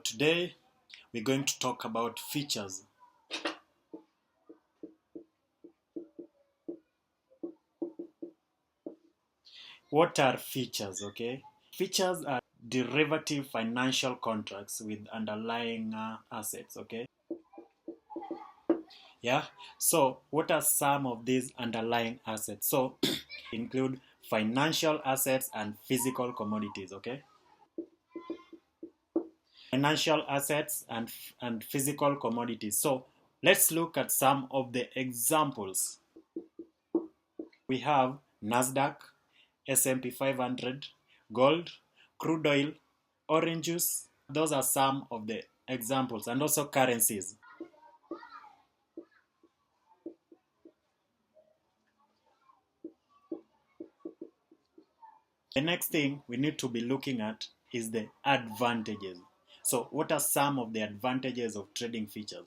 today we're going to talk about features. What are features? Okay, features are derivative financial contracts with underlying assets. Okay, yeah. So what are some of these underlying assets? So include financial assets and physical commodities. Okay, financial assets and physical commodities. So let's look at some of the examples. We have Nasdaq, S&P 500, gold, crude oil, orange juice. Those are some of the examples, and also currencies. The next thing we need to be looking at is the advantages. So what are some of the advantages of trading features?